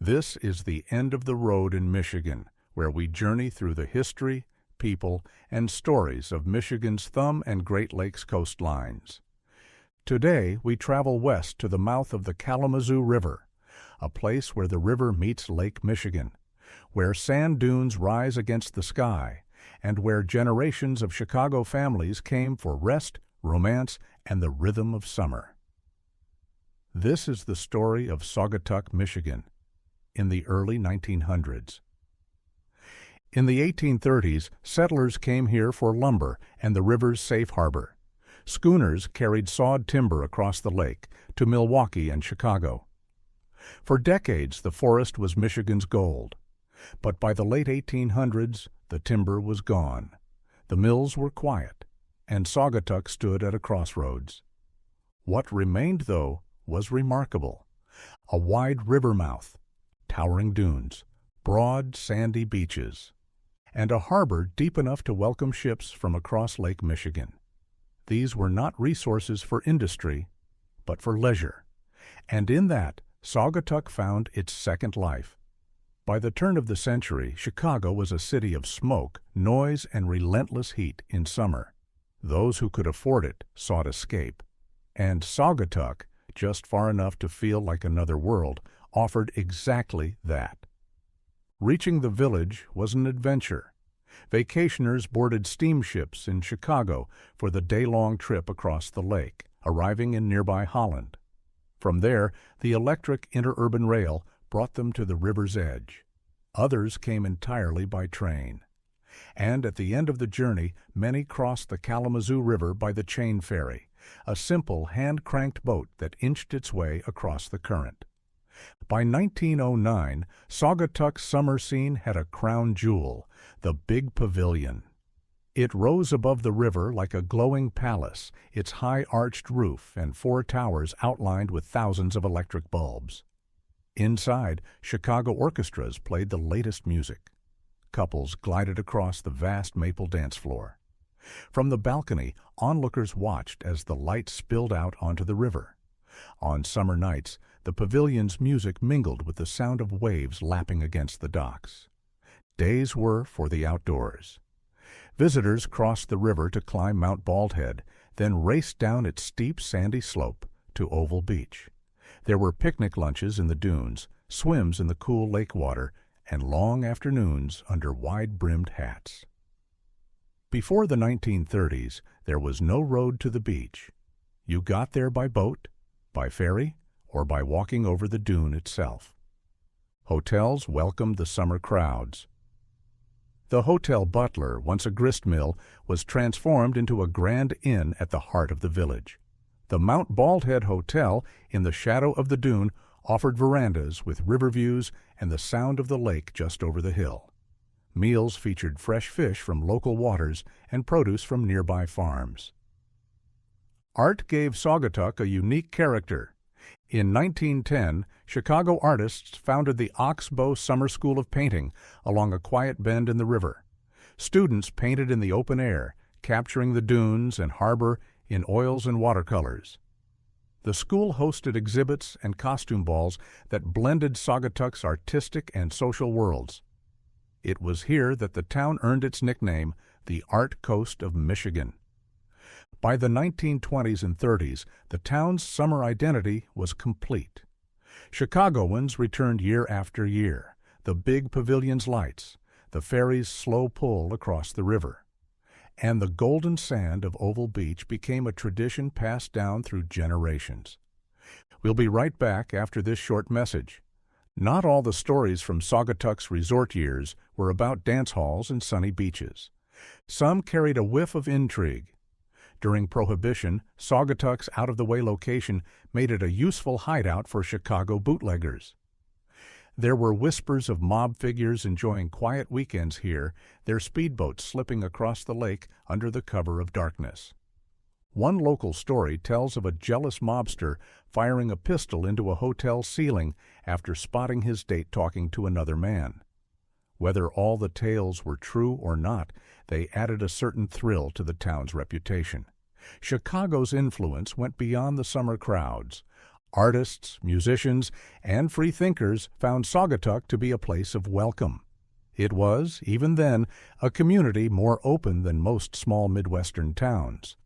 This is the end of the road in Michigan, where we journey through the history, people, and stories of Michigan's Thumb and Great Lakes coastlines. Today, we travel west to the mouth of the Kalamazoo River, a place where the river meets Lake Michigan, where sand dunes rise against the sky, and where generations of Chicago families came for rest, romance, and the rhythm of summer. This is the story of Saugatuck, Michigan, in the early 1900s. In the 1830s, settlers came here for lumber and the river's safe harbor. Schooners carried sawed timber across the lake to Milwaukee and Chicago. For decades, the forest was Michigan's gold. But by the late 1800s, the timber was gone. The mills were quiet, and Saugatuck stood at a crossroads. What remained, though, was remarkable. A wide river mouth, towering dunes, broad, sandy beaches, and a harbor deep enough to welcome ships from across Lake Michigan. These were not resources for industry, but for leisure, and in that, Saugatuck found its second life. By the turn of the century, Chicago was a city of smoke, noise, and relentless heat in summer. Those who could afford it sought escape, and Saugatuck, just far enough to feel like another world, offered exactly that. Reaching the village was an adventure. Vacationers boarded steamships in Chicago for the day-long trip across the lake, arriving in nearby Holland. From there, the electric interurban rail brought them to the river's edge. Others came entirely by train. And at the end of the journey, many crossed the Kalamazoo River by the chain ferry, a simple hand-cranked boat that inched its way across the current. By 1909, Saugatuck's summer scene had a crown jewel, the Big Pavilion. It rose above the river like a glowing palace, its high arched roof and 4 towers outlined with thousands of electric bulbs. Inside, Chicago orchestras played the latest music. Couples glided across the vast maple dance floor. From the balcony, onlookers watched as the light spilled out onto the river. On summer nights, the pavilion's music mingled with the sound of waves lapping against the docks. Days were for the outdoors. Visitors crossed the river to climb Mount Baldhead, then raced down its steep sandy slope to Oval Beach. There were picnic lunches in the dunes, swims in the cool lake water, and long afternoons under wide-brimmed hats. Before the 1930s, there was no road to the beach. You got there by boat, by ferry, or by walking over the dune itself. Hotels welcomed the summer crowds. The Hotel Butler, once a grist mill, was transformed into a grand inn at the heart of the village. The Mount Baldhead Hotel, in the shadow of the dune, offered verandas with river views and the sound of the lake just over the hill. Meals featured fresh fish from local waters and produce from nearby farms. Art gave Saugatuck a unique character. In 1910, Chicago artists founded the Oxbow Summer School of Painting along a quiet bend in the river. Students painted in the open air, capturing the dunes and harbor in oils and watercolors. The school hosted exhibits and costume balls that blended Saugatuck's artistic and social worlds. It was here that the town earned its nickname, the Art Coast of Michigan. By the 1920s and 30s, the town's summer identity was complete. Chicagoans returned year after year, the Big Pavilion's lights, the ferry's slow pull across the river. And the golden sand of Oval Beach became a tradition passed down through generations. We'll be right back after this short message. Not all the stories from Saugatuck's resort years were about dance halls and sunny beaches. Some carried a whiff of intrigue. During Prohibition, Saugatuck's out-of-the-way location made it a useful hideout for Chicago bootleggers. There were whispers of mob figures enjoying quiet weekends here, their speedboats slipping across the lake under the cover of darkness. One local story tells of a jealous mobster firing a pistol into a hotel ceiling after spotting his date talking to another man. Whether all the tales were true or not, they added a certain thrill to the town's reputation. Chicago's influence went beyond the summer crowds. Artists, musicians, and free thinkers found Saugatuck to be a place of welcome. It was, even then, a community more open than most small Midwestern towns.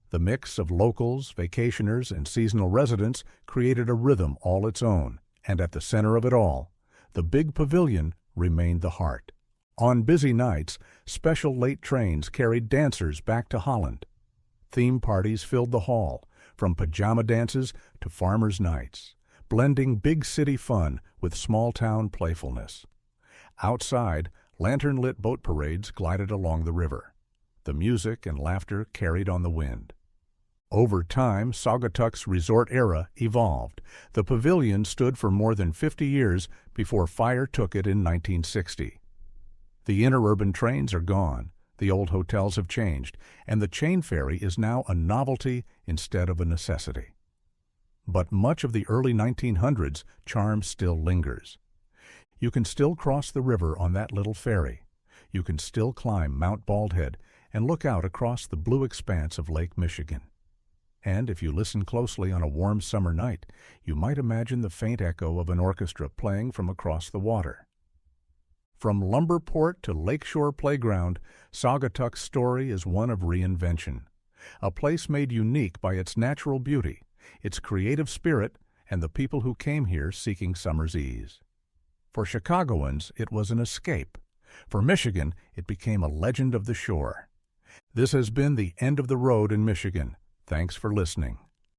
The mix of locals, vacationers, and seasonal residents created a rhythm all its own, and at the center of it all, the Big Pavilion remained the heart. On busy nights, special late trains carried dancers back to Holland. Theme parties filled the hall, from pajama dances to farmers' nights, blending big city fun with small-town playfulness. Outside, lantern-lit boat parades glided along the river. The music and laughter carried on the wind. Over time, Saugatuck's resort era evolved. The pavilion stood for more than 50 years before fire took it in 1960. The interurban trains are gone, the old hotels have changed, and the chain ferry is now a novelty instead of a necessity. But much of the early 1900s charm still lingers. You can still cross the river on that little ferry. You can still climb Mount Baldhead and look out across the blue expanse of Lake Michigan. And if you listen closely on a warm summer night, you might imagine the faint echo of an orchestra playing from across the water. From Lumberport to Lakeshore Playground, Saugatuck's story is one of reinvention. A place made unique by its natural beauty, its creative spirit, and the people who came here seeking summer's ease. For Chicagoans, it was an escape. For Michigan, it became a legend of the shore. This has been the End of the Road in Michigan. Thanks for listening.